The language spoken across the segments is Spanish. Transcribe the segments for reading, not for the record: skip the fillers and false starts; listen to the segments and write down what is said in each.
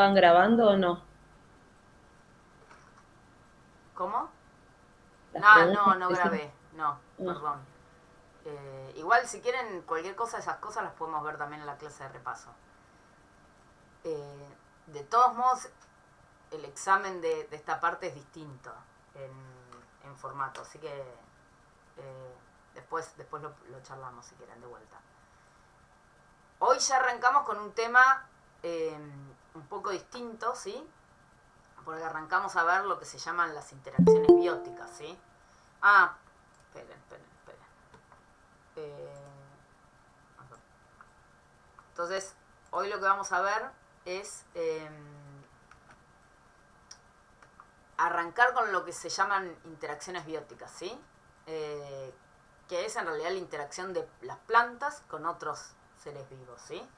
¿Estaban grabando o no? ¿Cómo? Las No, preguntas no, no que hicieron. grabé. No, Ah, perdón. Igual si quieren cualquier cosa, esas cosas las podemos ver también en la clase de repaso. De todos modos, el examen de esta parte es distinto en formato, así que después lo charlamos si quieren de vuelta. Hoy ya arrancamos con un tema un poco distinto, ¿sí? Porque arrancamos a ver lo que se llaman las interacciones bióticas, ¿sí? Ah, esperen. Eh, entonces, hoy lo que vamos a ver es arrancar con lo que se llaman interacciones bióticas, ¿sí? Eh, que es en realidad la interacción de las plantas con otros seres vivos, ¿sí?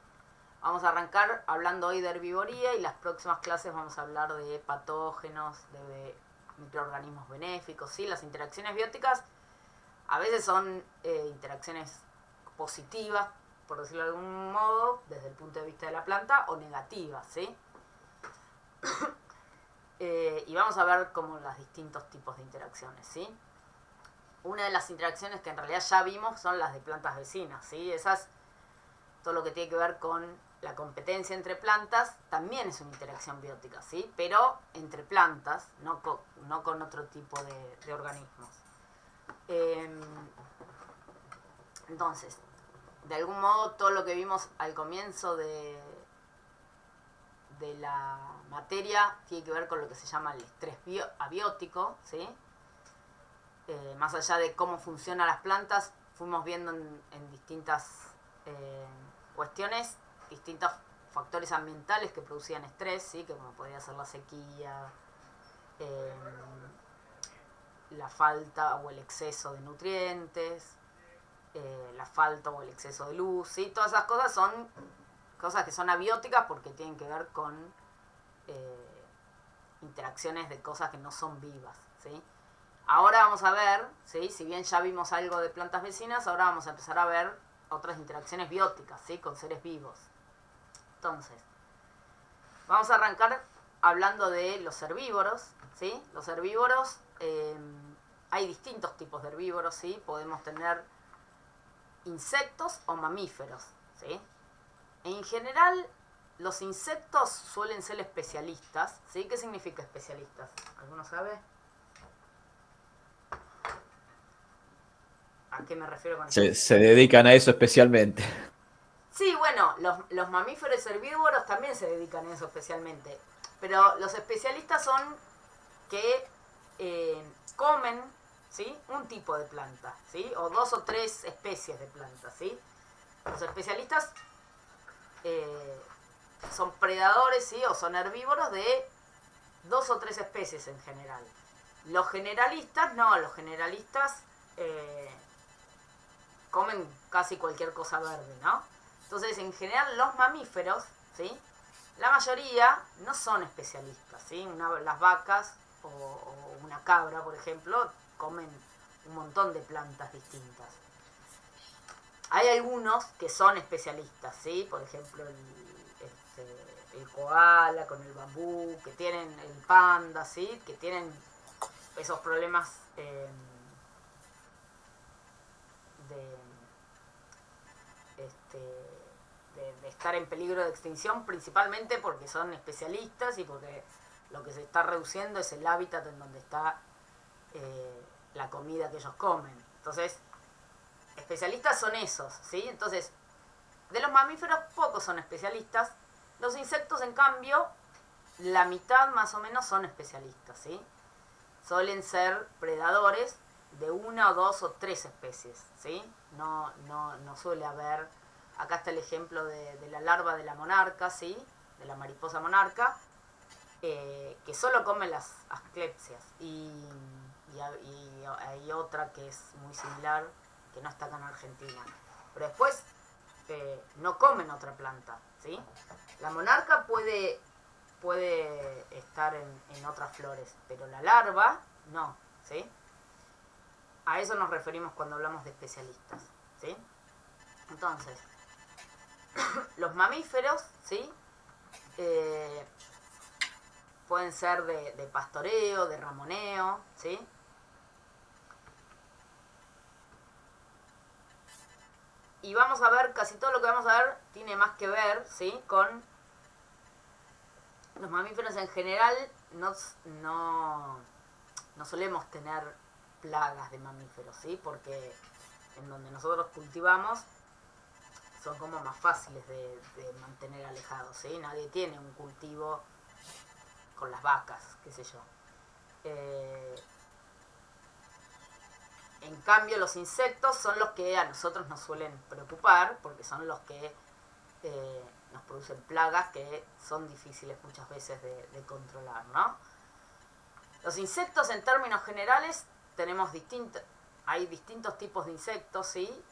Vamos a arrancar hablando hoy de herbivoría y las próximas clases vamos a hablar de patógenos, de microorganismos benéficos, ¿sí? Las interacciones bióticas a veces son interacciones positivas, por decirlo de algún modo, desde el punto de vista de la planta, o negativas, ¿sí? Y vamos a ver como los distintos tipos de interacciones, ¿sí? Una de las interacciones que en realidad ya vimos son las de plantas vecinas, ¿sí? Esas, todo lo que tiene que ver con la competencia entre plantas, también es una interacción biótica, ¿sí? Pero entre plantas, no con otro tipo de organismos. Eh, entonces, de algún modo, todo lo que vimos al comienzo de la materia tiene que ver con lo que se llama el estrés abiótico, ¿sí? Más allá de cómo funcionan las plantas, fuimos viendo en distintas eh, cuestiones, distintos factores ambientales que producían estrés, ¿sí? Que como podría ser la sequía, eh, la falta o el exceso de nutrientes, la falta o el exceso de luz, ¿sí? Todas esas cosas son cosas que son abióticas porque tienen que ver con eh, interacciones de cosas que no son vivas, ¿sí? Ahora vamos a ver, ¿sí? Si bien ya vimos algo de plantas vecinas, ahora vamos a empezar a ver otras interacciones bióticas, ¿sí? Con seres vivos. Entonces, vamos a arrancar hablando de los herbívoros, ¿sí? Los herbívoros, hay distintos tipos de herbívoros, ¿sí? Podemos tener insectos o mamíferos, ¿sí? En general, los insectos suelen ser especialistas, ¿sí? ¿Qué significa especialistas? ¿Alguno sabe? ¿A qué me refiero con Se especialistas? dedican a eso especialmente. Sí, bueno, los mamíferos herbívoros también se dedican a eso especialmente. Pero los especialistas son que comen, ¿sí? Un tipo de planta, ¿sí? O dos o tres especies de plantas, ¿sí? Los especialistas eh, son predadores, ¿sí? O son herbívoros de dos o tres especies en general. Los generalistas, no, los generalistas eh, comen casi cualquier cosa verde, ¿no? Entonces, en general, los mamíferos, ¿sí? La mayoría no son especialistas, ¿sí? Las vacas o una cabra, por ejemplo, comen un montón de plantas distintas. Hay algunos que son especialistas, ¿sí? Por ejemplo, el koala con el bambú, que tienen el panda, ¿sí? Que tienen esos problemas de, este, de estar en peligro de extinción, principalmente porque son especialistas y porque lo que se está reduciendo es el hábitat en donde está la comida que ellos comen. Entonces, especialistas son esos, ¿sí? Entonces, de los mamíferos pocos son especialistas. Los insectos, en cambio, la mitad más o menos son especialistas, ¿sí? Suelen ser predadores de una o dos o tres especies, ¿sí? No suele haber. Acá está el ejemplo de la larva de la monarca, ¿sí? De la mariposa monarca, que solo come las asclepsias. Y hay otra que es muy similar, que no está acá en Argentina. Pero después no comen otra planta, ¿sí? La monarca puede estar en otras flores, pero la larva no, ¿sí? A eso nos referimos cuando hablamos de especialistas, ¿sí? Entonces, los mamíferos, ¿sí? pueden ser de pastoreo, de ramoneo, ¿sí? Y vamos a ver, casi todo lo que vamos a ver tiene más que ver, ¿sí? Con los mamíferos en general. No solemos tener plagas de mamíferos, ¿sí? Porque en donde nosotros cultivamos son como más fáciles de mantener alejados, ¿sí? Nadie tiene un cultivo con las vacas, qué sé yo. En cambio, los insectos son los que a nosotros nos suelen preocupar, porque son los que nos producen plagas que son difíciles muchas veces de controlar, ¿no? Los insectos, en términos generales, hay distintos tipos de insectos, ¿sí?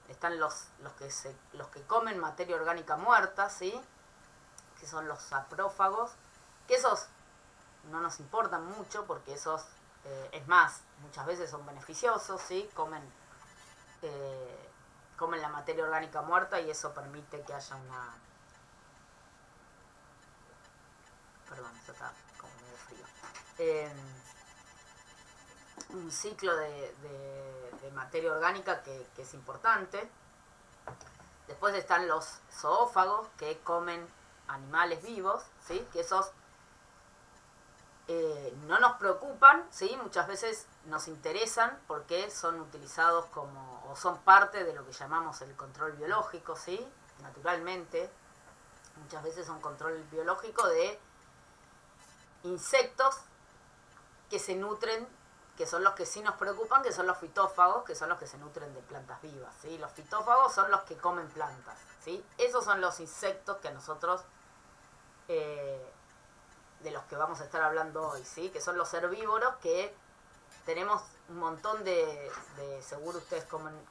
Están los que comen materia orgánica muerta, ¿sí? Que son los saprófagos, que esos no nos importan mucho porque esos, es más, muchas veces son beneficiosos, ¿sí? Comen la materia orgánica muerta y eso permite que haya perdón, eso está como medio frío. Un ciclo de materia orgánica que es importante. Después están los zoófagos, que comen animales vivos, ¿sí? Que esos no nos preocupan, ¿sí? Muchas veces nos interesan porque son utilizados o son parte de lo que llamamos el control biológico, ¿sí? Naturalmente, muchas veces son control biológico de insectos que se nutren, que son los que sí nos preocupan, que son los fitófagos, que son los que se nutren de plantas vivas, ¿sí? Los fitófagos son los que comen plantas, ¿sí? Esos son los insectos que a nosotros, de los que vamos a estar hablando hoy, ¿sí? Que son los herbívoros, que tenemos un montón seguro ustedes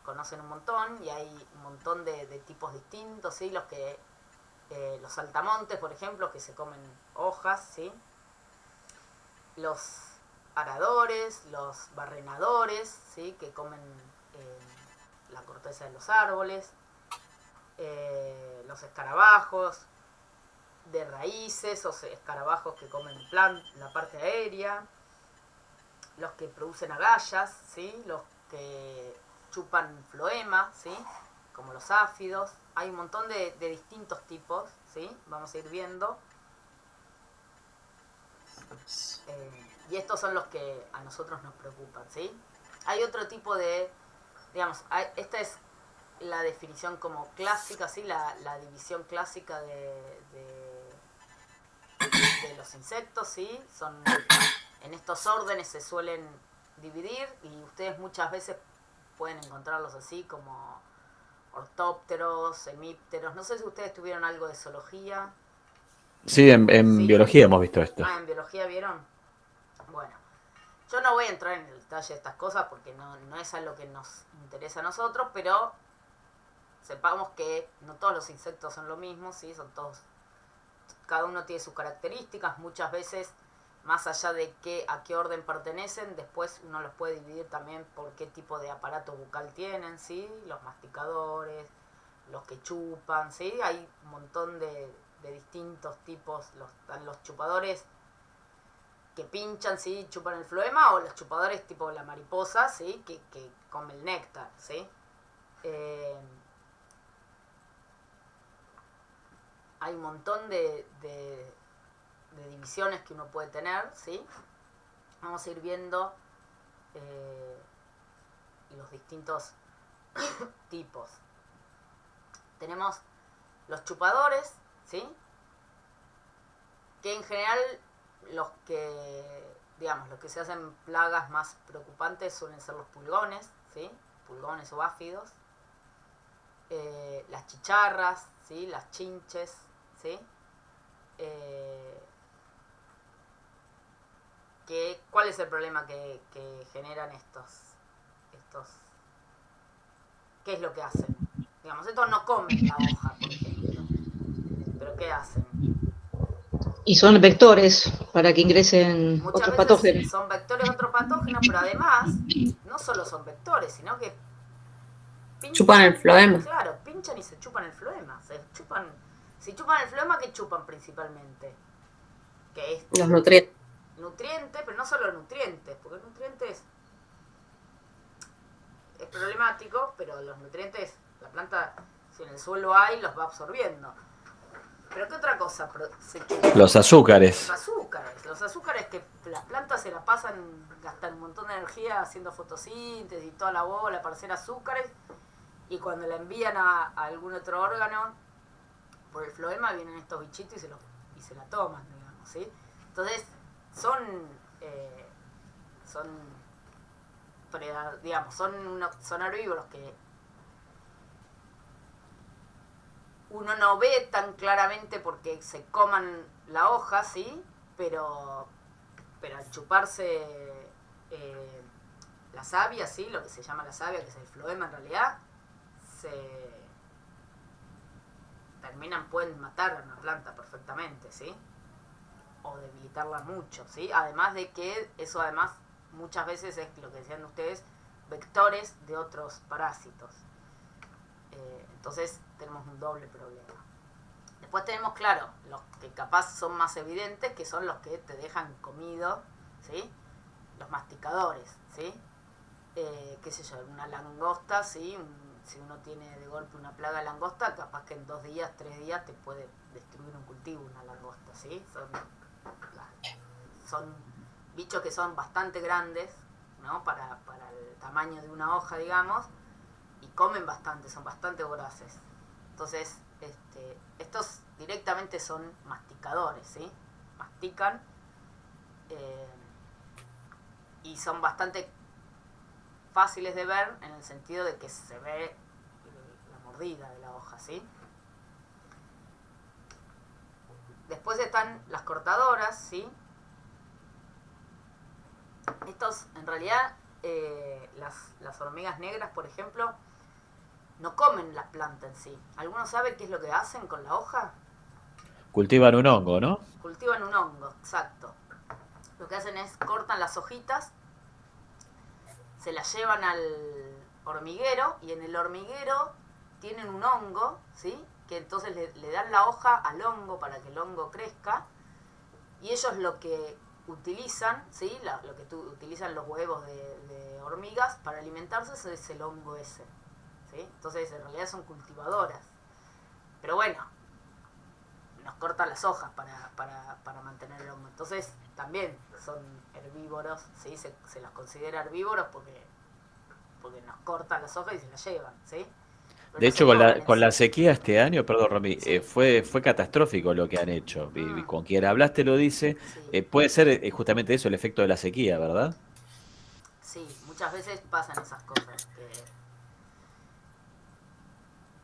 conocen un montón, y hay un montón de tipos distintos, ¿sí? Los saltamontes, por ejemplo, que se comen hojas, ¿sí? Los aradores, los barrenadores, ¿sí? Que comen la corteza de los árboles, los escarabajos de raíces, o escarabajos que comen la parte aérea, los que producen agallas, ¿sí? Los que chupan floema, ¿sí? Como los áfidos. Hay un montón de distintos tipos, ¿sí? Vamos a ir viendo. Y estos son los que a nosotros nos preocupan, ¿sí? Hay otro tipo digamos, esta es la definición como clásica, ¿sí? La división clásica de los insectos, ¿sí? En estos órdenes se suelen dividir y ustedes muchas veces pueden encontrarlos así como ortópteros, hemípteros. No sé si ustedes tuvieron algo de zoología. Sí, en ¿Sí? biología hemos visto esto. ¿En biología vieron? Bueno, yo no voy a entrar en el detalle de estas cosas porque no es algo que nos interesa a nosotros, pero sepamos que no todos los insectos son lo mismo, ¿sí? Cada uno tiene sus características, muchas veces, más allá de a qué orden pertenecen, después uno los puede dividir también por qué tipo de aparato bucal tienen, ¿sí? Los masticadores, los que chupan, ¿sí? Hay un montón de distintos tipos, los chupadores que pinchan, ¿sí? Chupan el floema, o los chupadores tipo la mariposa, ¿sí? Que come el néctar, ¿sí? Hay un montón de divisiones que uno puede tener, ¿sí? Vamos a ir viendo los distintos tipos. Tenemos los chupadores, ¿sí? Que en general los que se hacen plagas más preocupantes suelen ser los pulgones, ¿sí? Pulgones o áfidos. Las chicharras, ¿sí? Las chinches, ¿sí? ¿Cuál es el problema que generan estos? ¿Qué es lo que hacen? Digamos, estos no comen la hoja, por ejemplo. ¿Pero qué hacen? Y son vectores para que ingresen Muchas otros veces patógenos. son vectores de otros patógenos, pero además no solo son vectores, sino que Chupan el floema. Claro, pinchan y se chupan el floema. Si chupan el floema, ¿qué chupan principalmente? que es Los nutrientes. nutrientes, pero no solo nutrientes, porque nutrientes es problemático, pero los nutrientes, la planta, si en el suelo hay, los va absorbiendo. Pero ¿qué otra cosa? Los azúcares. Los azúcares que las plantas se la pasan, gastan un montón de energía haciendo fotosíntesis y toda la bola para hacer azúcares, y cuando la envían a algún otro órgano, por el floema vienen estos bichitos y se la toman, digamos, ¿sí? Entonces, son herbívoros que uno no ve tan claramente porque se coman la hoja, ¿sí? Pero al chuparse la savia, ¿sí? Lo que se llama la savia, que es el floema en realidad, pueden matar a una planta perfectamente, ¿sí? O debilitarla mucho, ¿sí? Además de que eso además muchas veces es lo que decían ustedes, vectores de otros parásitos. Entonces tenemos un doble problema. Después tenemos, claro, los que capaz son más evidentes, que son los que te dejan comido, ¿sí? Los masticadores, ¿sí? Qué sé yo, una langosta, ¿sí? Si uno tiene de golpe una plaga de langosta, capaz que en 2 días, 3 días te puede destruir un cultivo una langosta, ¿sí? Son bichos que son bastante grandes, ¿no? Para el tamaño de una hoja, digamos, y comen bastante, son bastante voraces. Entonces, estos directamente son masticadores, ¿sí? Mastican y son bastante fáciles de ver en el sentido de que se ve la mordida de la hoja, ¿sí? Después están las cortadoras, ¿sí? Estos, en realidad, las hormigas negras, por ejemplo, no comen la planta en sí. ¿Alguno sabe qué es lo que hacen con la hoja? Cultivan un hongo, ¿no? Cultivan un hongo, exacto. Lo que hacen es cortan las hojitas, se las llevan al hormiguero, y en el hormiguero tienen un hongo, ¿sí? Que entonces le dan la hoja al hongo para que el hongo crezca, y ellos lo que utilizan, ¿sí? Lo que utilizan los huevos de hormigas para alimentarse es el hongo ese, ¿sí? Entonces en realidad son cultivadoras. Pero bueno, nos cortan las hojas para mantener el hongo. Entonces también son herbívoros, ¿sí? Se los considera herbívoros porque nos cortan las hojas y se las llevan, ¿sí? Pero De no se hecho, comen en con la sí. sequía este año, perdón, Romy, Sí. fue catastrófico lo que han hecho. Y con quien hablaste lo dice. Sí, Puede ser justamente eso, el efecto de la sequía, ¿verdad? sí, muchas veces pasan esas cosas,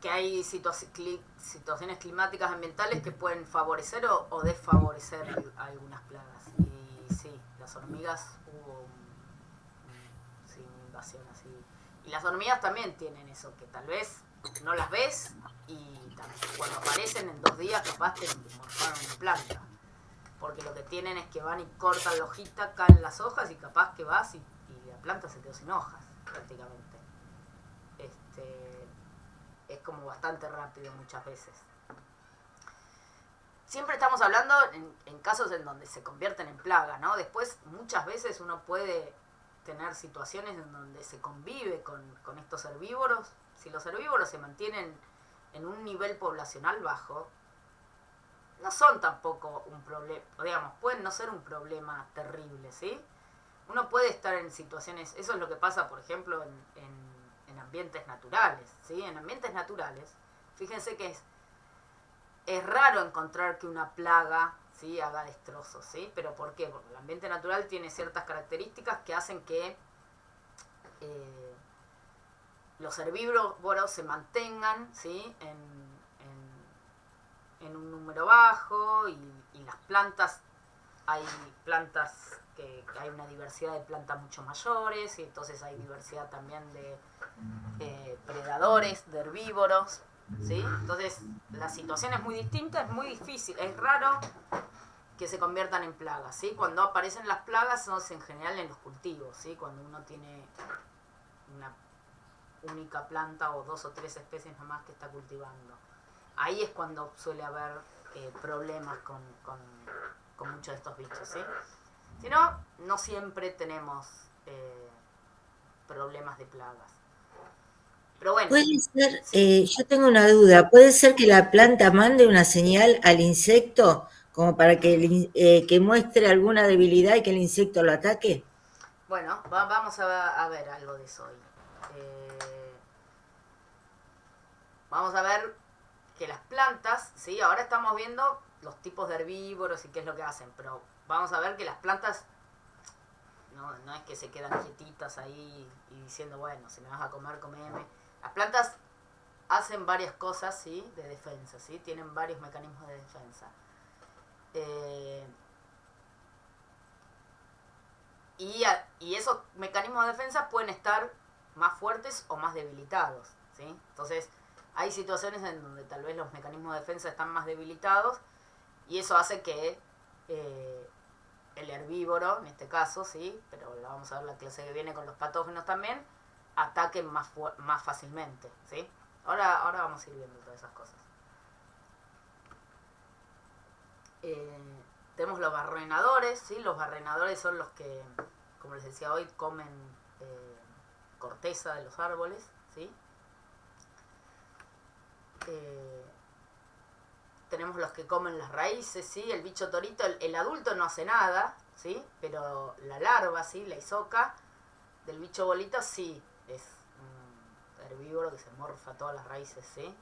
que hay situaciones climáticas ambientales que pueden favorecer o desfavorecer algunas plagas. Y sí, las hormigas hubo sí, una invasión así. Y las hormigas también tienen eso, que tal vez no las ves y cuando aparecen en 2 días capaz te morfaron una planta. Porque lo que tienen es que van y cortan la hojita, caen las hojas y capaz que vas y la planta se quedó sin hojas, prácticamente. Es como bastante rápido muchas veces. Siempre estamos hablando en casos en donde se convierten en plaga, ¿no? Después muchas veces uno puede tener situaciones en donde se convive con estos herbívoros. Si los herbívoros se mantienen en un nivel poblacional bajo, no son tampoco un problema, digamos, pueden no ser un problema terrible, ¿sí? Uno puede estar en situaciones, eso es lo que pasa, por ejemplo, en ambientes naturales, ¿sí? En ambientes naturales, fíjense que es raro encontrar que una plaga, ¿sí? Haga destrozos, ¿sí? ¿Pero por qué? Porque el ambiente natural tiene ciertas características que hacen que los herbívoros se mantengan, ¿sí? En un número bajo, y las plantas, hay plantas que hay una diversidad de plantas mucho mayores, y entonces hay diversidad también de predadores, de herbívoros, ¿sí? Entonces la situación es muy distinta, es muy difícil, es raro que se conviertan en plagas, ¿sí? Cuando aparecen las plagas son en general en los cultivos, ¿sí? Cuando uno tiene una única planta o 2 o 3 especies nomás que está cultivando. Ahí es cuando suele haber problemas con muchos de estos bichos, ¿sí? Si no, no siempre tenemos problemas de plagas. Pero bueno. Puede ser, Sí. yo tengo una duda, ¿puede ser que la planta mande una señal al insecto como para que, que muestre alguna debilidad y que el insecto lo ataque? Bueno, vamos a ver algo de eso hoy. Vamos a ver que las plantas, ¿sí? Ahora estamos viendo los tipos de herbívoros y qué es lo que hacen, pero vamos a ver que las plantas no es que se quedan quietitas ahí y diciendo, bueno, si me vas a comer, comeme. Las plantas hacen varias cosas, ¿sí? De defensa, ¿sí? Tienen varios mecanismos de defensa. Y esos mecanismos de defensa pueden estar más fuertes o más debilitados, ¿sí? Entonces, hay situaciones en donde tal vez los mecanismos de defensa están más debilitados y eso hace que el herbívoro, en este caso, ¿sí? Pero la vamos a ver la clase que viene con los patógenos también, ataquen más fácilmente, ¿sí? Ahora vamos a ir viendo todas esas cosas. Tenemos los barrenadores, ¿sí? Los barrenadores son los que, como les decía hoy, comen corteza de los árboles, ¿sí? Tenemos los que comen las raíces, ¿sí? El bicho torito, el adulto no hace nada, ¿sí? Pero la larva, ¿sí? La isoca del bicho bolita, sí, es un herbívoro que se morfa todas las raíces, ¿sí?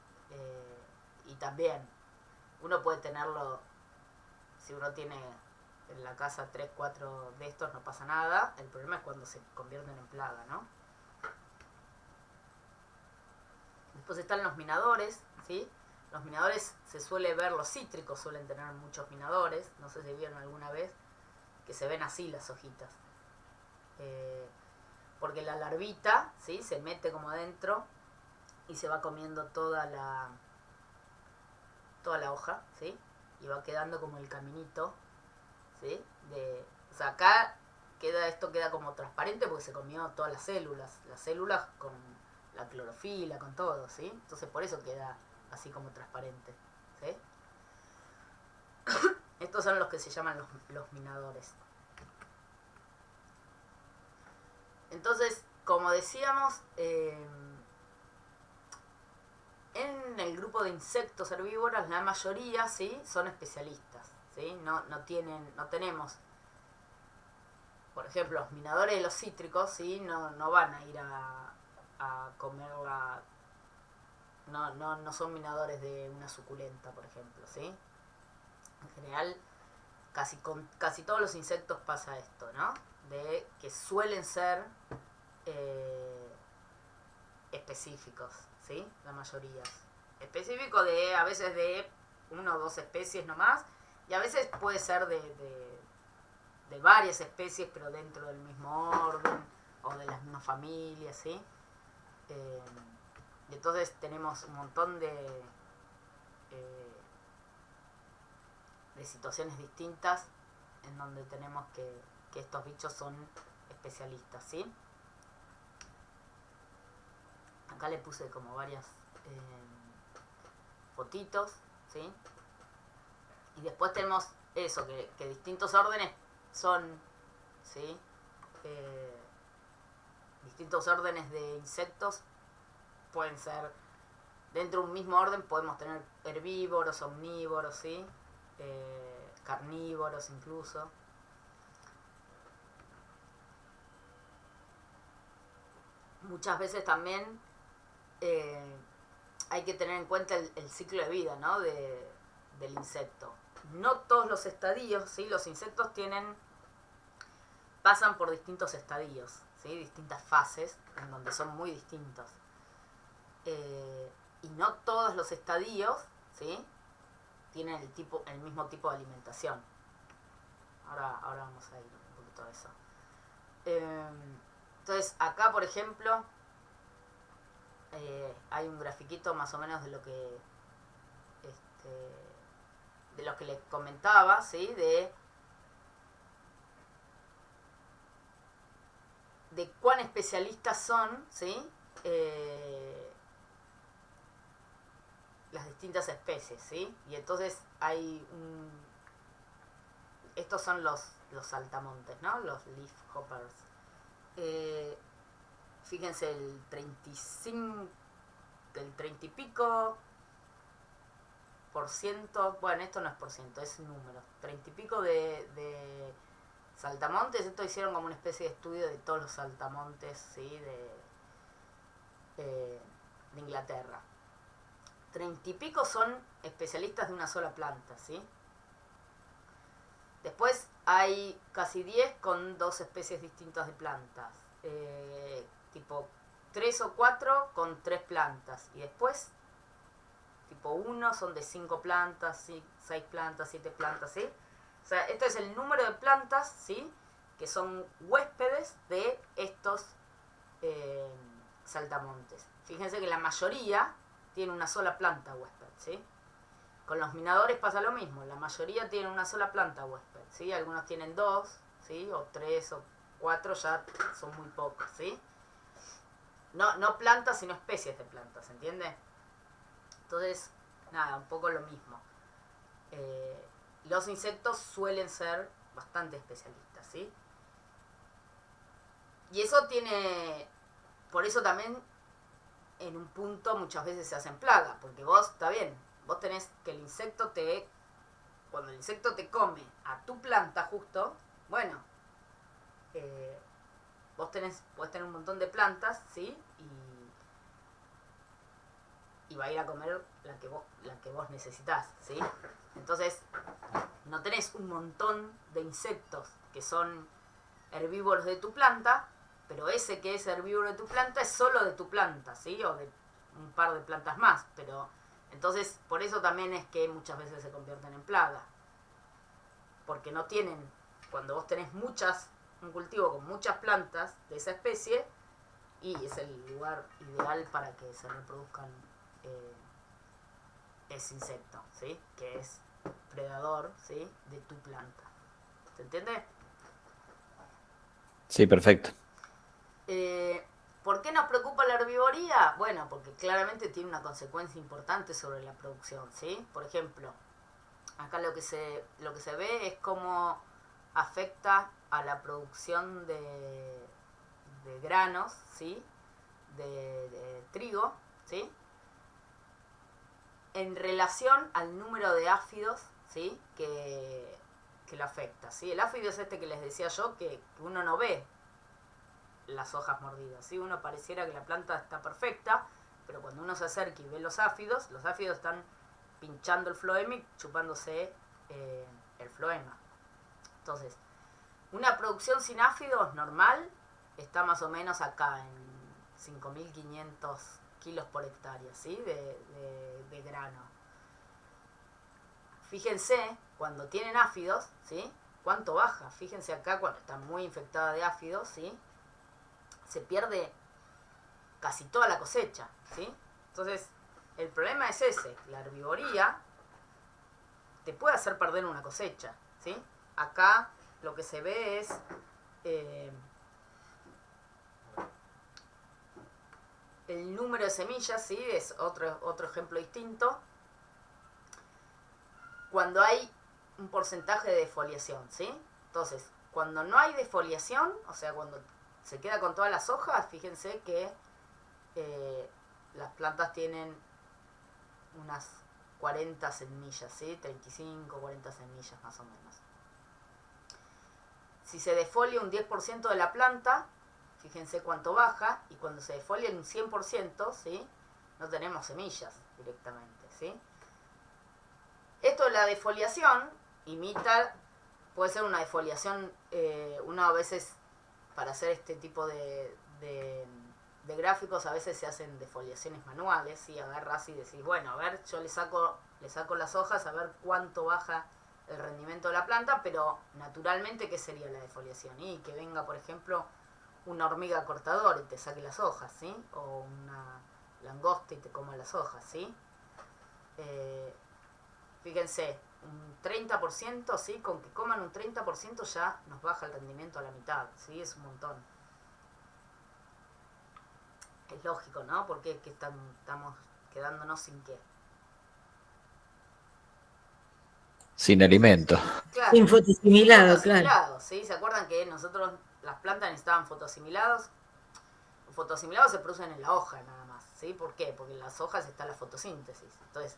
Y también, uno puede tenerlo, si uno tiene en la casa 3, 4 de estos, no pasa nada. El problema es cuando se convierten en plaga, ¿no? Después están los minadores, ¿sí? Los minadores se suele ver, los cítricos suelen tener muchos minadores, no sé si vieron alguna vez, que se ven así las hojitas. Porque la larvita, ¿sí? Se mete como adentro y se va comiendo toda la hoja, ¿sí? Y va quedando como el caminito, ¿sí? O sea, acá esto queda como transparente porque se comió todas las células con la clorofila, con todo, ¿sí? Entonces por eso queda así como transparente, ¿sí? Estos son los que se llaman los minadores. Entonces, como decíamos, en el grupo de insectos herbívoros, la mayoría, ¿sí? Son especialistas, ¿sí? No tenemos, por ejemplo, los minadores de los cítricos, ¿sí? No van a ir a comerla. No son minadores de una suculenta, por ejemplo, ¿sí? En general, con casi todos los insectos pasa esto, ¿no? De que suelen ser específicos, ¿sí? La mayoría. Específico a veces de 1 o 2 especies nomás, y a veces puede ser de varias especies, pero dentro del mismo orden, o de las mismas familias, ¿sí? Y entonces tenemos un montón de situaciones distintas en donde tenemos que estos bichos son especialistas, ¿sí? Acá le puse como varias fotitos, ¿sí? Y después tenemos eso, que distintos órdenes son, ¿sí? Distintos órdenes de insectos pueden ser, dentro de un mismo orden podemos tener herbívoros, omnívoros, ¿sí? Carnívoros incluso. Muchas veces también hay que tener en cuenta el ciclo de vida, ¿no? Del insecto. No todos los estadios, ¿sí? Los insectos pasan por distintos estadios, ¿sí? Distintas fases en donde son muy distintos. Y no todos los estadios, ¿sí? Tienen el mismo tipo de alimentación. Ahora vamos a ir un poquito a eso. Entonces, acá, por ejemplo, hay un grafiquito más o menos de lo que les comentaba, ¿sí? De cuán especialistas son, ¿sí? Las distintas especies, ¿sí? Y entonces hay estos son los saltamontes, ¿no? Los leafhoppers. Fíjense, el 35, el 30 y pico por ciento, bueno, esto no es por ciento, es número, 30 y pico de saltamontes. Esto hicieron como una especie de estudio de todos los saltamontes, ¿sí? De Inglaterra. 30 y pico son especialistas de una sola planta, ¿sí? Después hay casi 10 con 2 especies distintas de plantas. Tipo 3 o 4 con 3 plantas. Y después, tipo 1 son de 5 plantas, 6 plantas, 7 plantas, ¿sí? O sea, este es el número de plantas, ¿sí? Que son huéspedes de estos saltamontes. Fíjense que la mayoría tiene una sola planta huésped, ¿sí? Con los minadores pasa lo mismo, la mayoría tiene una sola planta huésped, ¿sí? Algunos tienen 2, ¿sí? O 3 o 4, ya son muy pocos, ¿sí? No plantas, sino especies de plantas, ¿entiende? Entonces, nada, un poco lo mismo. Los insectos suelen ser bastante especialistas, ¿sí? Y eso tiene... Por eso también en un punto muchas veces se hacen plagas, porque vos, está bien, vos tenés que el insecto cuando el insecto te come a tu planta justo, bueno, podés tener un montón de plantas, ¿sí? Y va a ir a comer la que vos necesitás, ¿sí? Entonces, no tenés un montón de insectos que son herbívoros de tu planta, pero ese que es herbívoro de tu planta es solo de tu planta, ¿sí? O de un par de plantas más, pero entonces por eso también es que muchas veces se convierten en plaga, porque no tienen, cuando vos tenés un cultivo con muchas plantas de esa especie, y es el lugar ideal para que se reproduzcan ese insecto, ¿sí? Que es predador, ¿sí? De tu planta. ¿Se entiende? Sí, perfecto. ¿Por qué nos preocupa la herbivoría? Bueno, porque claramente tiene una consecuencia importante sobre la producción, ¿sí? Por ejemplo, acá lo que se ve es cómo afecta a la producción de granos, ¿sí? De trigo, ¿sí? En relación al número de áfidos, ¿sí? Que lo afecta, ¿sí? El áfido es este que les decía yo, que uno no ve las hojas mordidas, ¿sí? Uno pareciera que la planta está perfecta, pero cuando uno se acerca y ve los áfidos están pinchando el floema y chupándose el floema. Entonces, una producción sin áfidos normal está más o menos acá en 5.500 kilos por hectárea, ¿sí? De grano. Fíjense, cuando tienen áfidos, ¿sí? ¿Cuánto baja? Fíjense acá, cuando está muy infectada de áfidos, ¿sí? Se pierde casi toda la cosecha, ¿sí? Entonces, el problema es ese, la herbivoría te puede hacer perder una cosecha, ¿sí? Acá lo que se ve es el número de semillas, ¿sí? Es otro ejemplo distinto. Cuando hay un porcentaje de defoliación, ¿sí? Entonces, cuando no hay defoliación, o sea, cuando se queda con todas las hojas, fíjense que las plantas tienen unas 40 semillas, ¿sí? 35, 40 semillas más o menos. Si se defolia un 10% de la planta, fíjense cuánto baja, y cuando se defolia un 100%, ¿sí? No tenemos semillas directamente, ¿sí? Esto de la defoliación puede ser una defoliación, uno a veces, para hacer este tipo de gráficos, a veces se hacen defoliaciones manuales, ¿sí? Agarras y decís, bueno, a ver, yo le saco las hojas a ver cuánto baja el rendimiento de la planta, pero naturalmente, ¿qué sería la defoliación? Y que venga, por ejemplo, una hormiga cortadora y te saque las hojas, ¿sí? O una langosta y te coma las hojas, ¿sí? Fíjense, un 30%, ¿sí? Con que coman un 30% ya nos baja el rendimiento a la mitad, ¿sí? Es un montón. Es lógico, ¿no? ¿Por qué estamos quedándonos sin qué? Sin alimento. Claro, Sin fotoasimilado, claro. fotoasimilado, ¿sí? ¿Se acuerdan que nosotros, las plantas necesitaban fotoasimilados? Los fotoasimilados se producen en la hoja nada más, ¿sí? ¿Por qué? Porque en las hojas está la fotosíntesis. Entonces,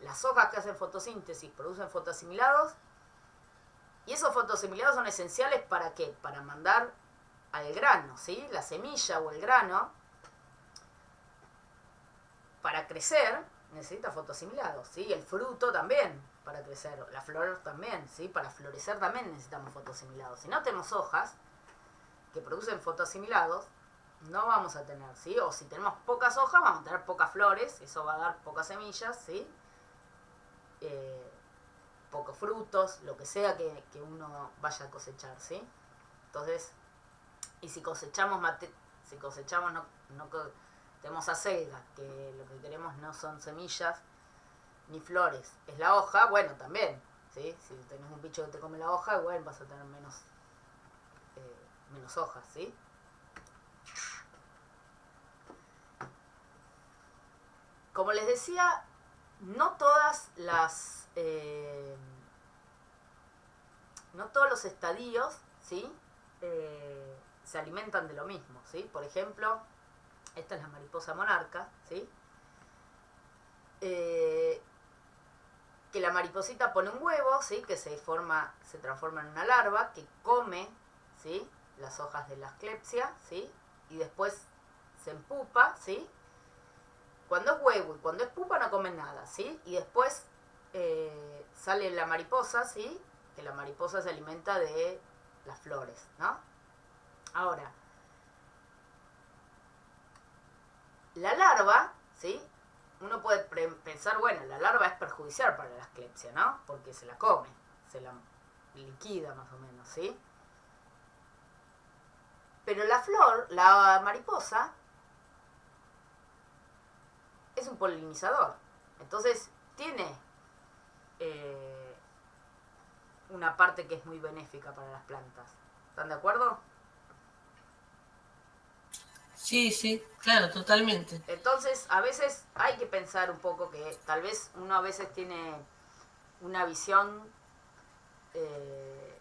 las hojas que hacen fotosíntesis producen fotoasimilados, y esos fotoasimilados son esenciales ¿para qué? Para mandar al grano, ¿sí? La semilla o el grano, para crecer, necesita fotoasimilados, ¿sí? El fruto también, para crecer. La flor también, ¿sí? Para florecer también necesitamos fotoasimilados. Si no tenemos hojas que producen fotoasimilados, no vamos a tener, ¿sí? O si tenemos pocas hojas, vamos a tener pocas flores, eso va a dar pocas semillas, ¿sí? Pocos frutos, lo que sea que uno vaya a cosechar, ¿sí? Entonces, y si cosechamos tenemos acelga, que lo que queremos no son semillas ni flores, es la hoja, bueno, también, ¿sí? Si tenés un bicho que te come la hoja, bueno, vas a tener menos hojas, ¿sí? Como les decía, no todas las no todos los estadios, ¿sí? Se alimentan de lo mismo, ¿sí? Por ejemplo, esta es la mariposa monarca, ¿sí? Que la mariposita pone un huevo, ¿sí? Que se transforma en una larva que come, ¿sí? Las hojas de la asclepsia, ¿sí? Y después se empupa, ¿sí? Cuando es huevo y cuando es pupa no comen nada, ¿sí? Y después sale la mariposa, ¿sí? Que la mariposa se alimenta de las flores, ¿no? Ahora, la larva, ¿sí? Uno puede pensar, bueno, la larva es perjudicial para la asclepsia, ¿no? Porque se la come, se la liquida más o menos, ¿sí? Pero la flor, la mariposa, es un polinizador. Entonces, tiene una parte que es muy benéfica para las plantas. ¿Están de acuerdo? Sí, sí, claro, totalmente. Entonces, a veces hay que pensar un poco que tal vez uno a veces tiene una visión de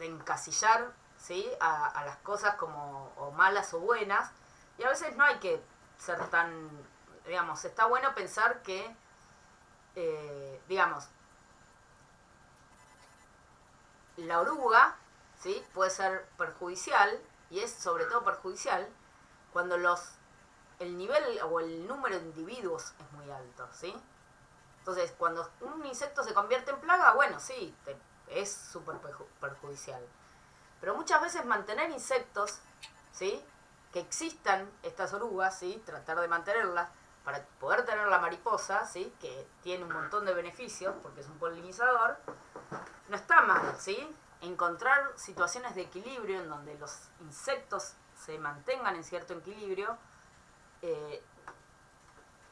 encasillar, ¿sí? a las cosas como o malas o buenas, y a veces no hay que ser tan, digamos, está bueno pensar que, digamos, la oruga, ¿sí? Puede ser perjudicial, y es sobre todo perjudicial cuando el nivel o el número de individuos es muy alto, ¿sí? Entonces, cuando un insecto se convierte en plaga, bueno, sí, es súper perjudicial. Pero muchas veces mantener insectos, ¿sí? Que existan estas orugas, ¿sí? Tratar de mantenerlas para poder tener la mariposa, ¿sí? Que tiene un montón de beneficios porque es un polinizador, no está mal, ¿sí? Encontrar situaciones de equilibrio en donde los insectos se mantengan en cierto equilibrio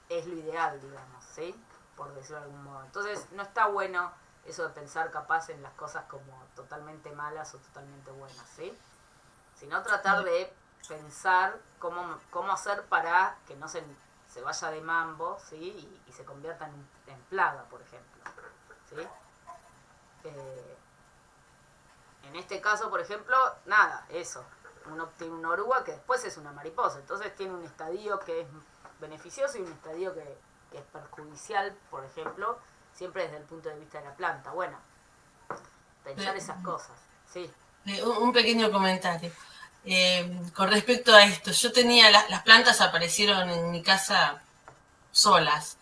es lo ideal, digamos, ¿sí? Por decirlo de algún modo. Entonces, no está bueno eso de pensar capaz en las cosas como totalmente malas o totalmente buenas, ¿sí? Sino tratar de pensar cómo hacer para que no se vaya de mambo, ¿sí? Y se convierta en plaga, por ejemplo, ¿sí? En este caso, por ejemplo, nada, eso. Uno tiene una oruga que después es una mariposa. Entonces tiene un estadio que es beneficioso y un estadio que es perjudicial, por ejemplo, siempre desde el punto de vista de la planta. Bueno, pensar esas cosas, sí. Un pequeño comentario. Con respecto a esto, yo tenía las plantas aparecieron en mi casa solas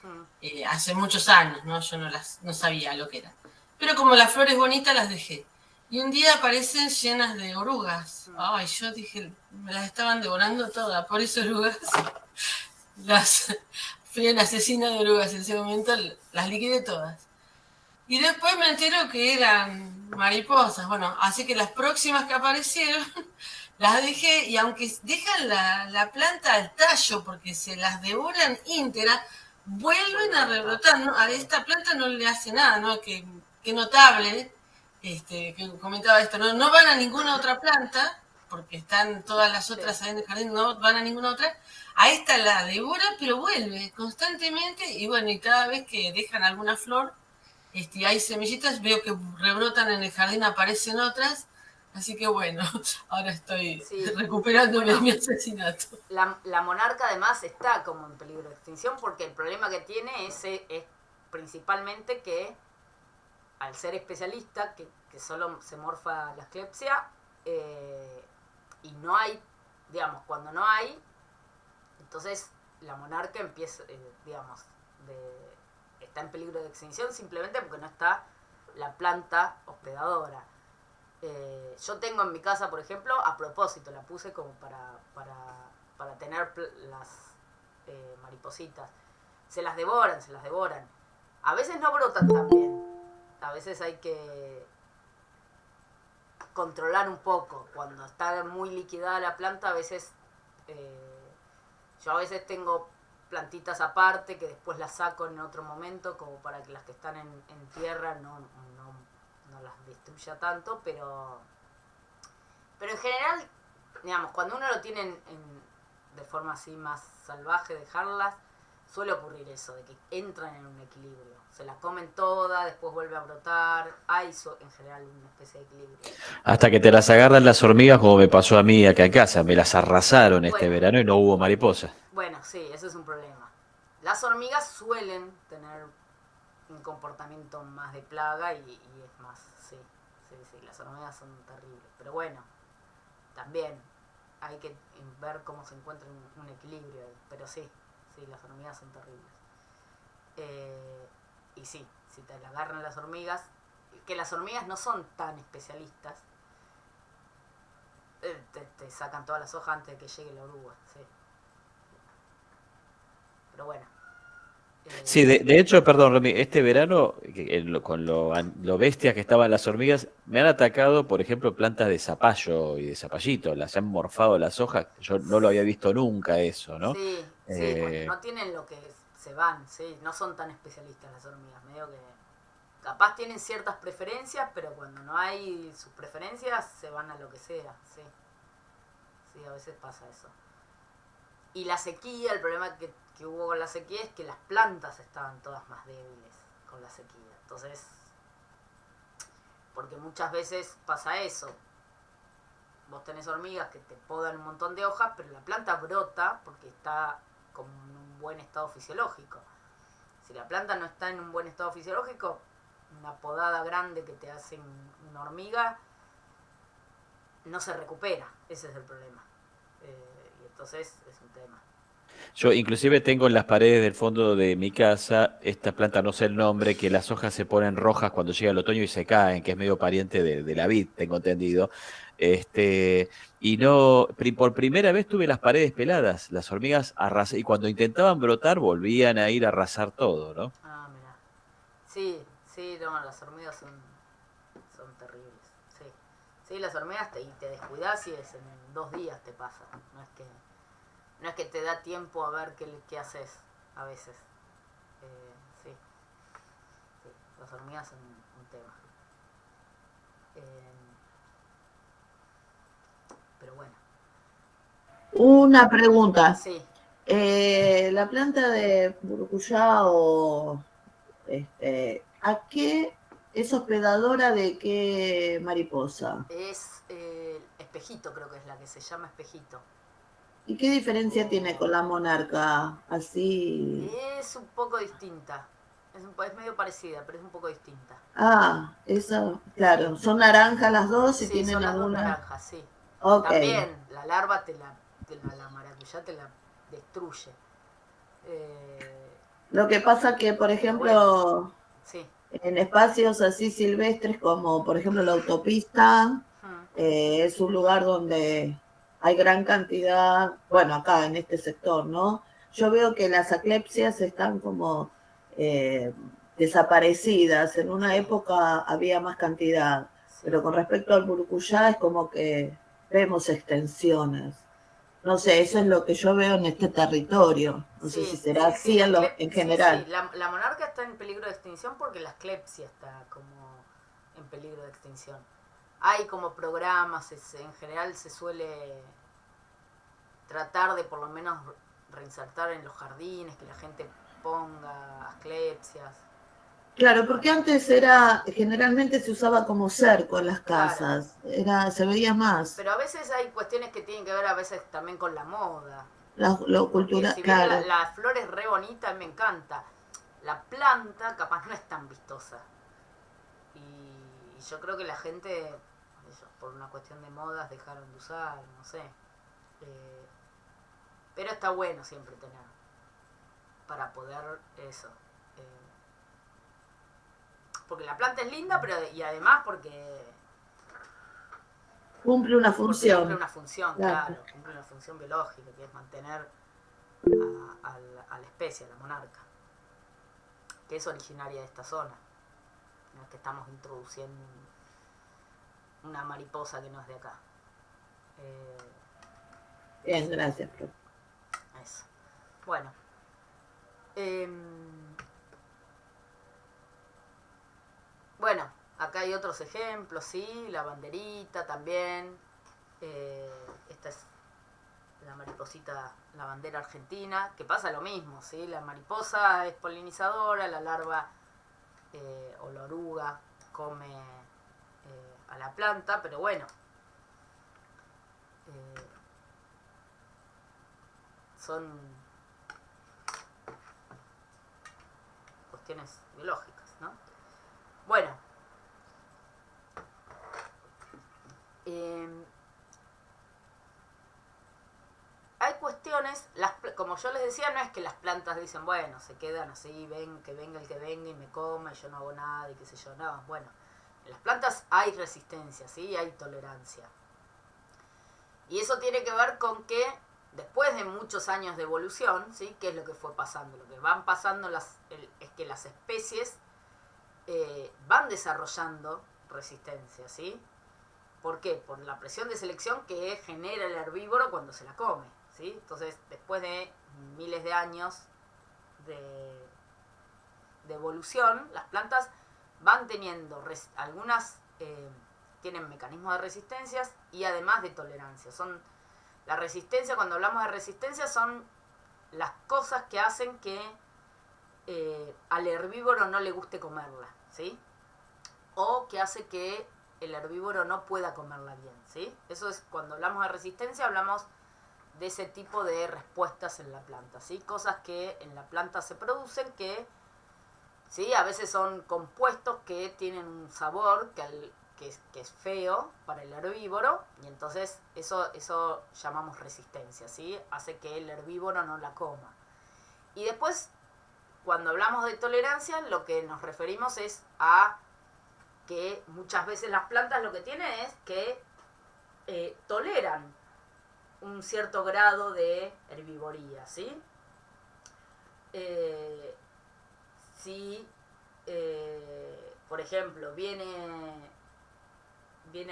hace muchos años, ¿no? Yo no sabía lo que era. Pero como las flores bonitas las dejé. Y un día aparecen llenas de orugas. Ay, yo dije, me las estaban devorando todas, por eso orugas. Fui una asesina de orugas en ese momento, las liquidé todas. Y después me entero que eran mariposas. Bueno, así que las próximas que aparecieron las dejé, y aunque dejan la planta al tallo porque se las devoran íntegra, vuelven a rebrotar, ¿no? A esta planta no le hace nada, ¿no? Qué notable, que comentaba esto, no van a ninguna otra planta, porque están todas las otras ahí en el jardín, no van a ninguna otra. A esta la devora, pero vuelve constantemente, y bueno, y cada vez que dejan alguna flor, y hay semillitas, veo que rebrotan en el jardín, aparecen otras. Así que bueno, ahora estoy recuperándome de mi asesinato. La monarca además está como en peligro de extinción porque el problema que tiene es principalmente que al ser especialista, que solo se morfa la asclepsia, y no hay, digamos, cuando no hay, entonces la monarca empieza, digamos, está en peligro de extinción simplemente porque no está la planta hospedadora. Yo tengo en mi casa, por ejemplo, a propósito, la puse como para tener las maripositas. Se las devoran. A veces no brotan tan bien. A veces hay que controlar un poco. Cuando está muy liquidada la planta, a veces yo a veces tengo plantitas aparte que después las saco en otro momento, como para que las que están en tierra no las destruya tanto, pero en general, digamos, cuando uno lo tiene de forma así más salvaje, dejarlas, suele ocurrir eso, de que entran en un equilibrio, se las comen todas, después vuelve a brotar, hay en general una especie de equilibrio. Hasta que te las agarran las hormigas, como me pasó a mí acá en casa, me las arrasaron este verano y no hubo mariposas. Bueno, sí, eso es un problema. Las hormigas suelen tener un comportamiento más de plaga y es más, sí, las hormigas son terribles, pero bueno, también hay que ver cómo se encuentra un equilibrio ahí, pero sí, las hormigas son terribles. Y sí, si te la agarran las hormigas, que las hormigas no son tan especialistas, te sacan todas las hojas antes de que llegue la oruga, sí. Pero bueno. Sí, de hecho, perdón, Remy, este verano, con lo bestias que estaban las hormigas, me han atacado, por ejemplo, plantas de zapallo y de zapallito, las han morfado las hojas, yo no lo había visto nunca eso, ¿no? Sí, cuando no tienen lo que se van, sí, no son tan especialistas las hormigas, medio que capaz tienen ciertas preferencias, pero cuando no hay sus preferencias se van a lo que sea, sí, a veces pasa eso. Y la sequía, el problema que hubo con la sequía es que las plantas estaban todas más débiles con la sequía. Entonces, porque muchas veces pasa eso. Vos tenés hormigas que te podan un montón de hojas, pero la planta brota porque está como en un buen estado fisiológico. Si la planta no está en un buen estado fisiológico, una podada grande que te hace una hormiga no se recupera. Ese es el problema. Y entonces es un tema. Yo inclusive tengo en las paredes del fondo de mi casa esta planta, no sé el nombre, que las hojas se ponen rojas cuando llega el otoño y se caen, que es medio pariente de la vid, tengo entendido. Y no, por primera vez tuve las paredes peladas, las hormigas y cuando intentaban brotar volvían a ir a arrasar todo, ¿no? Ah, mira. Sí, no, las hormigas son terribles, sí. Sí, las hormigas te descuidas y en 2 días te pasa, no es que te da tiempo a ver qué haces a veces. Sí, las hormigas son un tema. Pero bueno. Una pregunta. Sí. La planta de Burucuyá ¿a qué es hospedadora de qué mariposa? Es espejito, creo que es la que se llama espejito. ¿Y qué diferencia tiene con la monarca? Así. Es un poco distinta. Es medio parecida, pero es un poco distinta. Ah, eso, claro. Son naranjas las dos y sí, tienen son las alguna. Dos naranjas, sí. Okay. También la larva la maracuyá te la destruye. Lo que pasa que, por ejemplo, sí. En espacios así silvestres como, por ejemplo, la autopista, es un lugar donde hay gran cantidad, bueno, acá en este sector, ¿no? Yo veo que las asclepsias están como desaparecidas. En una época había más cantidad, pero con respecto al Burucuyá es como que vemos extensiones. No sé, eso es lo que yo veo en este territorio. No sé si será así en general. Sí. La monarca está en peligro de extinción porque la asclepsia está como en peligro de extinción. hay como programas, en general se suele tratar de por lo menos reinsertar en los jardines, que la gente ponga asclepsias. Claro, porque antes generalmente se usaba como cerco en las casas, se veía más. Pero a veces hay cuestiones que tienen que ver a veces también con la moda. Lo cultural, si bien claro. la flor es re bonita, me encanta. La planta capaz no es tan vistosa. Y yo creo que la gente, por una cuestión de modas, dejaron de usar, no sé. Pero está bueno siempre tener, para poder eso. Porque la planta es linda, pero y además porque cumple una función. Cumple una función, claro. Cumple una función biológica, que es mantener a la especie, a la monarca, que es originaria de esta zona, en la que estamos introduciendo una mariposa que no es de acá. Bien, gracias, profe. Eso. Bueno. Bueno, acá hay otros ejemplos, sí, la banderita también. Esta es la mariposita, la bandera argentina, que pasa lo mismo, ¿sí? La mariposa es polinizadora, la larva o la oruga come a la planta, pero bueno, son cuestiones biológicas, ¿no? Bueno, hay cuestiones, como yo les decía, no es que las plantas dicen, bueno, se quedan así, que venga el que venga y me coma y yo no hago nada y qué sé yo, no, bueno, en las plantas hay resistencia, ¿sí? Hay tolerancia. Y eso tiene que ver con que después de muchos años de evolución, ¿sí? ¿Qué es lo que fue pasando? Lo que van pasando es que las especies van desarrollando resistencia, ¿sí? ¿Por qué? Por la presión de selección que genera el herbívoro cuando se la come, ¿sí? Entonces, después de miles de años de evolución, las plantas van teniendo, algunas tienen mecanismos de resistencia y además de tolerancia. La resistencia, cuando hablamos de resistencia, son las cosas que hacen que al herbívoro no le guste comerla, ¿sí? O que hace que el herbívoro no pueda comerla bien, ¿sí? Eso es, cuando hablamos de resistencia, hablamos de ese tipo de respuestas en la planta, ¿sí? Cosas que en la planta se producen que, ¿sí? A veces son compuestos que tienen un sabor que es feo para el herbívoro, y entonces eso llamamos resistencia, ¿sí? Hace que el herbívoro no la coma. Y después, cuando hablamos de tolerancia, lo que nos referimos es a que muchas veces las plantas lo que tienen es que toleran un cierto grado de herbivoría, ¿sí? Si, por ejemplo, viene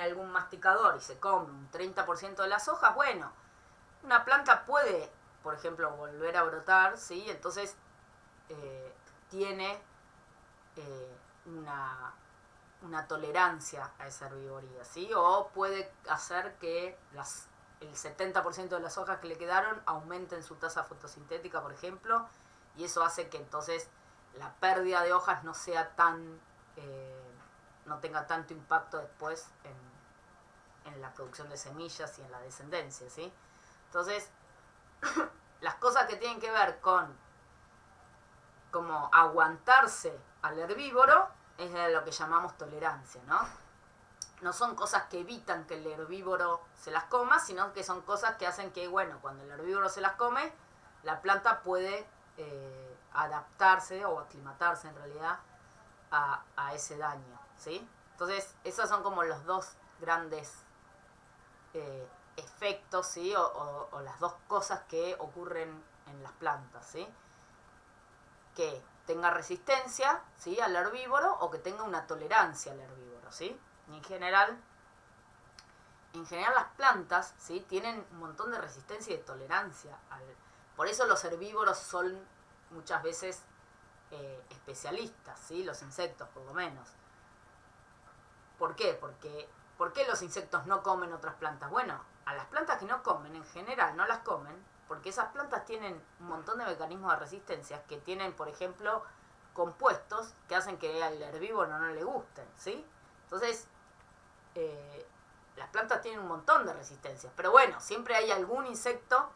algún masticador y se come un 30% de las hojas, bueno, una planta puede, por ejemplo, volver a brotar, ¿sí? Entonces tiene una tolerancia a esa herbivoría, ¿sí? O puede hacer que el 70% de las hojas que le quedaron aumenten su tasa fotosintética, por ejemplo, y eso hace que entonces la pérdida de hojas no sea no tenga tanto impacto después en la producción de semillas y en la descendencia, ¿sí? Entonces, las cosas que tienen que ver con como aguantarse al herbívoro es lo que llamamos tolerancia, ¿no? No son cosas que evitan que el herbívoro se las coma, sino que son cosas que hacen que, bueno, cuando el herbívoro se las come, la planta puede adaptarse o aclimatarse en realidad a ese daño, ¿sí? Entonces, esos son como los dos grandes efectos, ¿sí? O las dos cosas que ocurren en las plantas, ¿sí? Que tenga resistencia, ¿sí? Al herbívoro o que tenga una tolerancia al herbívoro, ¿sí? Y en general las plantas, ¿sí? Tienen un montón de resistencia y de tolerancia. Por eso los herbívoros son muchas veces especialistas, ¿sí? Los insectos, por lo menos. ¿Por qué? Porque ¿Por qué los insectos no comen otras plantas? Bueno, a las plantas que no comen, en general, no las comen, porque esas plantas tienen un montón de mecanismos de resistencia que tienen, por ejemplo, compuestos que hacen que al herbívoro no le gusten, ¿sí? Entonces, las plantas tienen un montón de resistencias, pero bueno, siempre hay algún insecto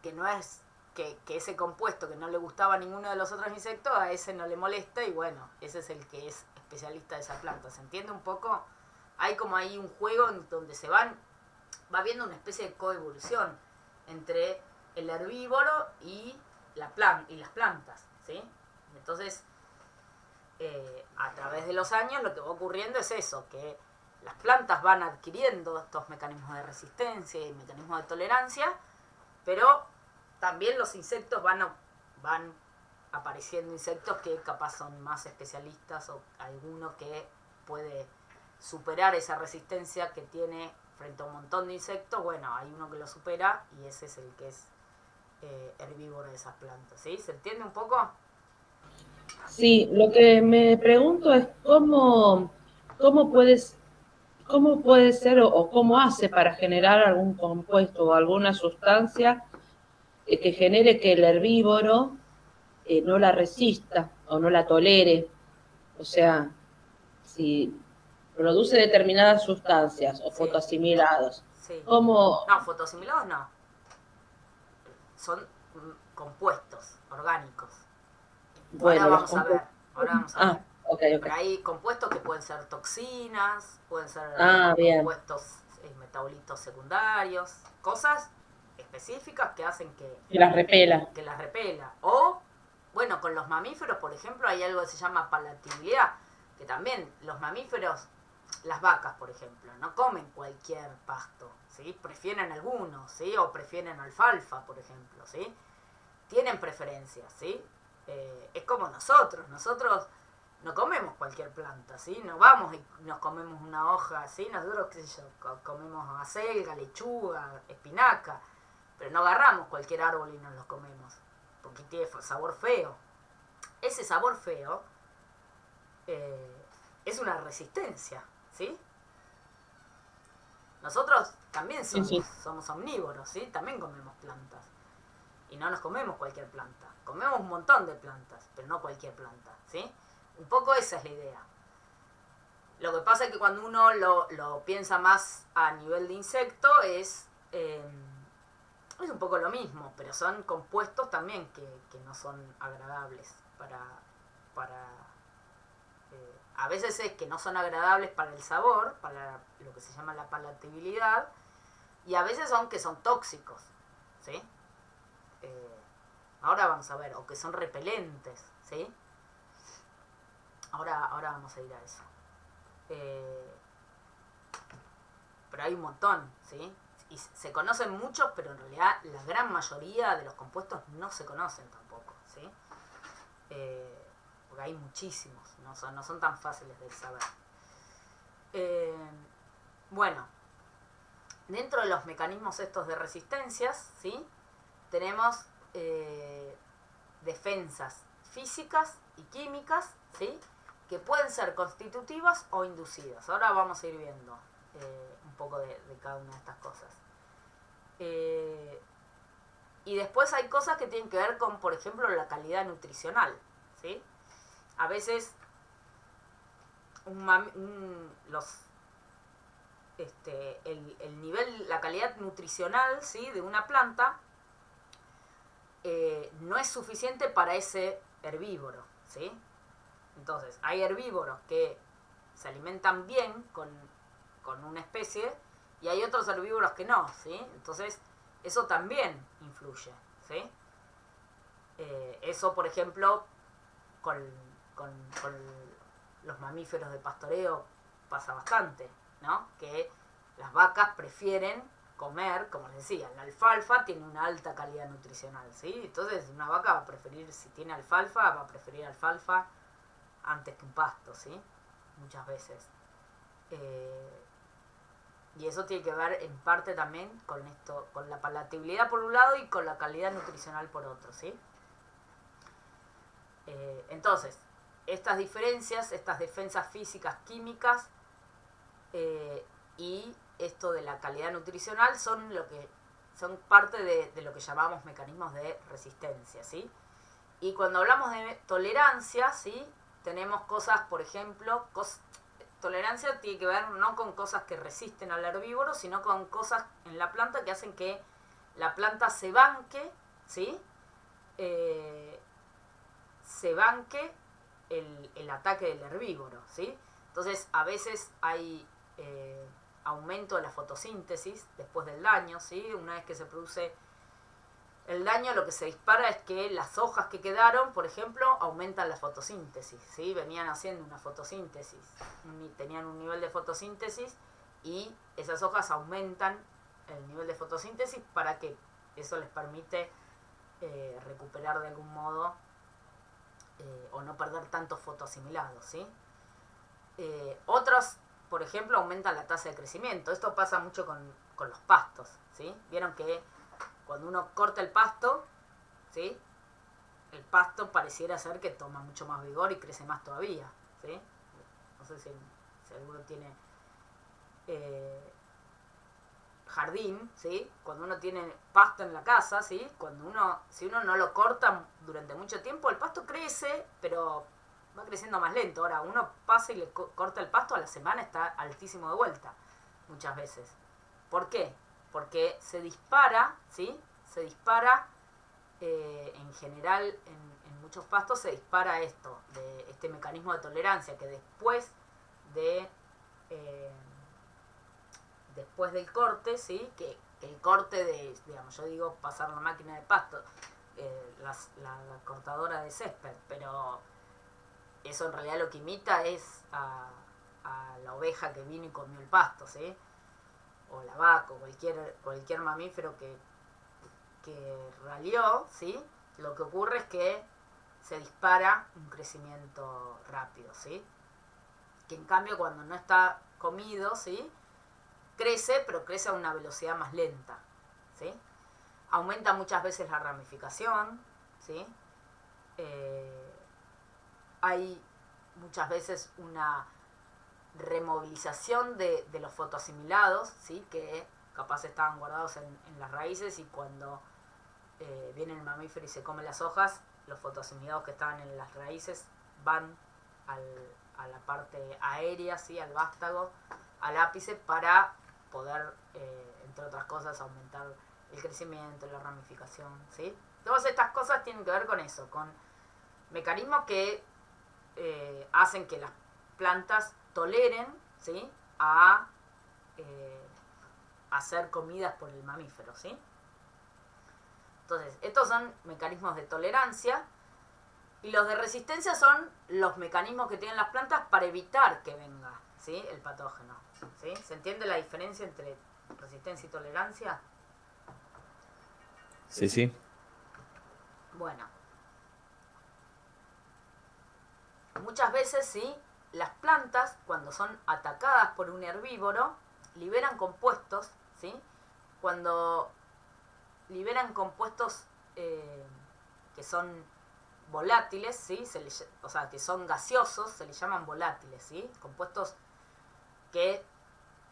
que no es, que ese compuesto que no le gustaba a ninguno de los otros insectos, a ese no le molesta y bueno, ese es el que es especialista de esa planta. ¿Se entiende un poco? Hay como ahí un juego en donde va viendo una especie de coevolución entre el herbívoro y las plantas, ¿sí? Entonces, a través de los años lo que va ocurriendo es eso, que las plantas van adquiriendo estos mecanismos de resistencia y mecanismos de tolerancia, pero también los insectos van apareciendo insectos que capaz son más especialistas o alguno que puede superar esa resistencia que tiene frente a un montón de insectos. Bueno, hay uno que lo supera y ese es el que es herbívoro de esas plantas, ¿sí? ¿Se entiende un poco? Sí, lo que me pregunto es cómo puede ser o cómo hace para generar algún compuesto o alguna sustancia que genere que el herbívoro no la resista o no la tolere. O sea, si produce determinadas sustancias o Sí. fotoasimilados, Sí. ¿cómo? No, fotoasimilados no. Son compuestos orgánicos. Bueno, Ahora los vamos a ver. Ah, ok. Pero hay compuestos que pueden ser toxinas, pueden ser Bien. compuestos metabolitos secundarios, cosas específicas que hacen que las repela. las repela. O, bueno, con los mamíferos, por ejemplo, hay algo que se llama palatabilidad, que también los mamíferos, las vacas, por ejemplo, no comen cualquier pasto, ¿sí? Prefieren algunos, ¿sí? O prefieren alfalfa, por ejemplo, ¿sí? Tienen preferencias, ¿sí? Es como nosotros no comemos cualquier planta, ¿sí? No vamos y nos comemos una hoja, ¿sí? Nosotros, qué sé yo, comemos acelga, lechuga, espinaca, pero no agarramos cualquier árbol y nos lo comemos, porque tiene sabor feo. Ese sabor feo es una resistencia, ¿sí? Nosotros también somos omnívoros, ¿sí? También comemos plantas. Y no nos comemos cualquier planta. Comemos un montón de plantas, pero no cualquier planta, ¿sí? Un poco esa es la idea. Lo que pasa es que cuando uno lo piensa más a nivel de insecto es un poco lo mismo, pero son compuestos también que no son agradables a veces es que no son agradables para el sabor, para lo que se llama la palatabilidad, y a veces son que son tóxicos, ¿sí? Ahora vamos a ver, o que son repelentes, ¿sí? Ahora vamos a ir a eso. Pero hay un montón, ¿sí? Y se conocen muchos, pero en realidad la gran mayoría de los compuestos no se conocen tampoco, ¿sí? Porque hay muchísimos, no son tan fáciles de saber. Bueno, dentro de los mecanismos estos de resistencias, ¿sí? Tenemos defensas físicas y químicas, ¿sí? Que pueden ser constitutivas o inducidas. Ahora vamos a ir viendo un poco de cada una de estas cosas. Y después hay cosas que tienen que ver con, por ejemplo, la calidad nutricional, ¿sí? A veces el nivel, la calidad nutricional, ¿sí? De una planta no es suficiente para ese herbívoro, ¿sí? Entonces, hay herbívoros que se alimentan bien con una especie y hay otros herbívoros que no, ¿sí? Entonces, eso también influye, ¿sí? Eso, por ejemplo, con los mamíferos de pastoreo pasa bastante, ¿no? Que las vacas prefieren comer, como les decía, la alfalfa tiene una alta calidad nutricional, ¿sí? Entonces, una vaca va a preferir, si tiene alfalfa, va a preferir alfalfa antes que un pasto, ¿sí? Muchas veces. Y eso tiene que ver en parte también con esto, con la palatabilidad por un lado y con la calidad nutricional por otro, ¿sí? Entonces, estas diferencias, estas defensas físicas, químicas, y esto de la calidad nutricional son parte de lo que llamamos mecanismos de resistencia, ¿sí? Y cuando hablamos de tolerancia, ¿sí? Tenemos cosas, por ejemplo, tolerancia tiene que ver no con cosas que resisten al herbívoro, sino con cosas en la planta que hacen que la planta se banque, ¿sí? Se banque el ataque del herbívoro, ¿sí? Entonces, a veces hay aumento de la fotosíntesis después del daño, ¿sí? Una vez que se produce el daño, lo que se dispara es que las hojas que quedaron, por ejemplo, aumentan la fotosíntesis, ¿sí? Venían haciendo una fotosíntesis, tenían un nivel de fotosíntesis y esas hojas aumentan el nivel de fotosíntesis para que eso les permite recuperar de algún modo o no perder tantos fotoasimilados, ¿sí? Otros, por ejemplo, aumentan la tasa de crecimiento. Esto pasa mucho con los pastos, ¿sí? Vieron que cuando uno corta el pasto, ¿sí? El pasto pareciera ser que toma mucho más vigor y crece más todavía, ¿sí? No sé si alguno tiene jardín, ¿sí? Cuando uno tiene pasto en la casa, ¿sí? Si uno no lo corta durante mucho tiempo, el pasto crece, pero va creciendo más lento. Ahora, uno pasa y le corta el pasto, a la semana está altísimo de vuelta, muchas veces. ¿Por qué? Porque se dispara, ¿sí? Se dispara, en general, en muchos pastos se dispara este mecanismo de tolerancia, que después del corte, ¿sí? Que el corte digamos, yo digo pasar la máquina de pasto, la cortadora de césped, pero eso en realidad lo que imita es a la oveja que vino y comió el pasto, ¿sí? O la vaca, o cualquier mamífero que ralió, ¿sí? Lo que ocurre es que se dispara un crecimiento rápido, ¿sí? Que en cambio cuando no está comido, ¿sí? Crece, pero crece a una velocidad más lenta, ¿sí? Aumenta muchas veces la ramificación, ¿sí? Hay muchas veces una removilización de los fotoasimilados, ¿sí? Que capaz estaban guardados en las raíces y cuando viene el mamífero y se come las hojas, los fotoasimilados que estaban en las raíces van a la parte aérea, ¿sí? Al vástago, al ápice, para poder, entre otras cosas, aumentar el crecimiento, la ramificación, ¿sí? Todas estas cosas tienen que ver con eso, con mecanismos que hacen que las plantas toleren, ¿sí? a ser comidas por el mamífero, ¿sí? Entonces, estos son mecanismos de tolerancia, y los de resistencia son los mecanismos que tienen las plantas para evitar que venga, ¿sí? El patógeno, ¿sí? ¿Se entiende la diferencia entre resistencia y tolerancia? Sí, sí. Bueno. Muchas veces, ¿sí? Las plantas, cuando son atacadas por un herbívoro, liberan compuestos, ¿sí? Cuando liberan compuestos que son volátiles, ¿sí? O sea, que son gaseosos, se les llaman volátiles, ¿sí? Compuestos que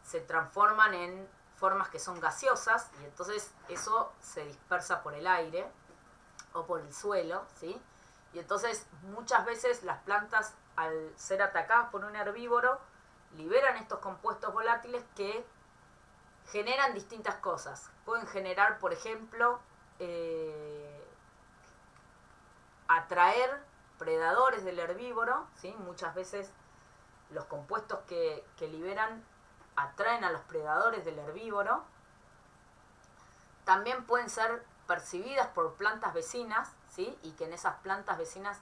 se transforman en formas que son gaseosas, y entonces eso se dispersa por el aire o por el suelo, ¿sí? Y entonces muchas veces las plantas, al ser atacadas por un herbívoro, liberan estos compuestos volátiles que generan distintas cosas. Pueden generar, por ejemplo, atraer predadores del herbívoro, ¿sí? Muchas veces los compuestos que liberan atraen a los predadores del herbívoro. También pueden ser percibidas por plantas vecinas, ¿sí? Y que en esas plantas vecinas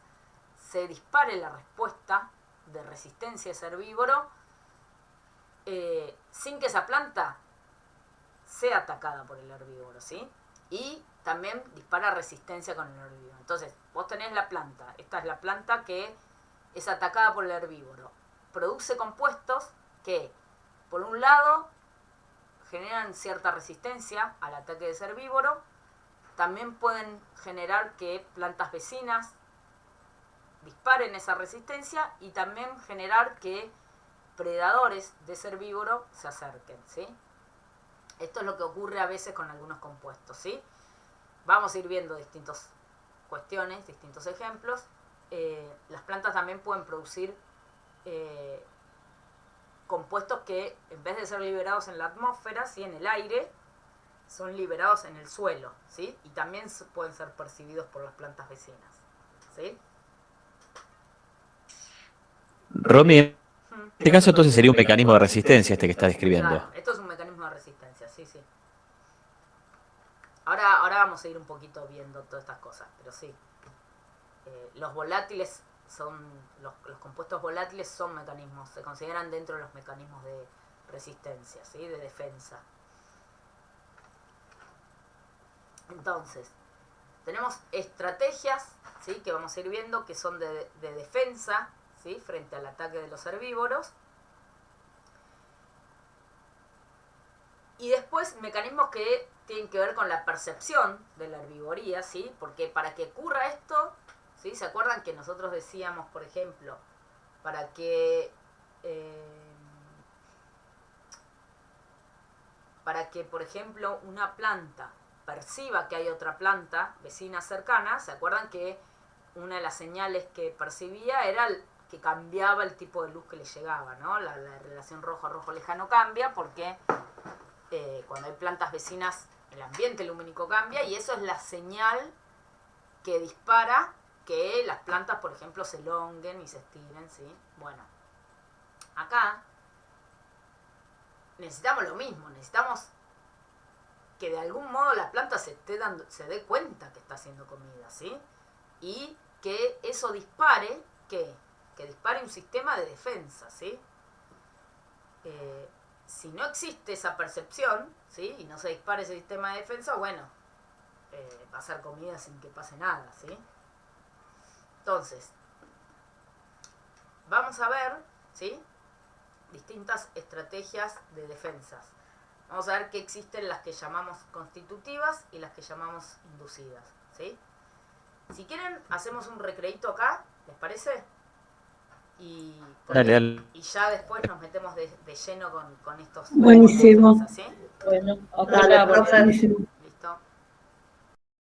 se dispare la respuesta de resistencia a ese herbívoro, sin que esa planta sea atacada por el herbívoro, ¿sí? Y también dispara resistencia con el herbívoro. Entonces, vos tenés la planta, esta es la planta que es atacada por el herbívoro. Produce compuestos que, por un lado, generan cierta resistencia al ataque de ese herbívoro. También pueden generar que plantas vecinas disparen esa resistencia, y también generar que predadores de ese herbívoro se acerquen, ¿sí? Esto es lo que ocurre a veces con algunos compuestos, ¿sí? Vamos a ir viendo distintas cuestiones, distintos ejemplos. Las plantas también pueden producir compuestos que en vez de ser liberados en la atmósfera, ¿sí? En el aire, son liberados en el suelo, ¿sí? Y también pueden ser percibidos por las plantas vecinas, ¿sí? Romy, en este caso entonces sería un mecanismo de resistencia este que está describiendo. Claro, esto es un mecanismo de resistencia, sí, sí. Ahora vamos a ir un poquito viendo todas estas cosas, pero sí. Los volátiles son, los compuestos volátiles son mecanismos, se consideran dentro de los mecanismos de resistencia, ¿sí? De defensa. Entonces, tenemos estrategias, ¿sí? Que vamos a ir viendo que son de defensa, ¿sí? Frente al ataque de los herbívoros. Y después mecanismos que tienen que ver con la percepción de la herbivoría, ¿sí? Porque para que ocurra esto, ¿sí? ¿Se acuerdan que nosotros decíamos, por ejemplo, para que por ejemplo, una planta perciba que hay otra planta vecina cercana? ¿Se acuerdan que una de las señales que percibía era que cambiaba el tipo de luz que le llegaba, ¿no? La relación rojo-rojo lejano cambia porque cuando hay plantas vecinas el ambiente lumínico cambia y eso es la señal que dispara que las plantas, por ejemplo, se elonguen y se estiren, ¿sí? Bueno, acá necesitamos lo mismo, necesitamos que de algún modo la planta se dé cuenta que está haciendo comida, ¿sí? Y que eso dispare, ¿qué? Que dispare un sistema de defensa, ¿sí? Si no existe esa percepción, ¿sí? Y no se dispara ese sistema de defensa, bueno, va a ser comida sin que pase nada, ¿sí? Entonces, vamos a ver, ¿sí? Distintas estrategias de defensas. Vamos a ver que existen las que llamamos constitutivas y las que llamamos inducidas, ¿sí? Si quieren, hacemos un recreíto acá, ¿les parece? Y ya después nos metemos de lleno con estos. Buenísimo. ¿Sí? Bueno, Dale, profe.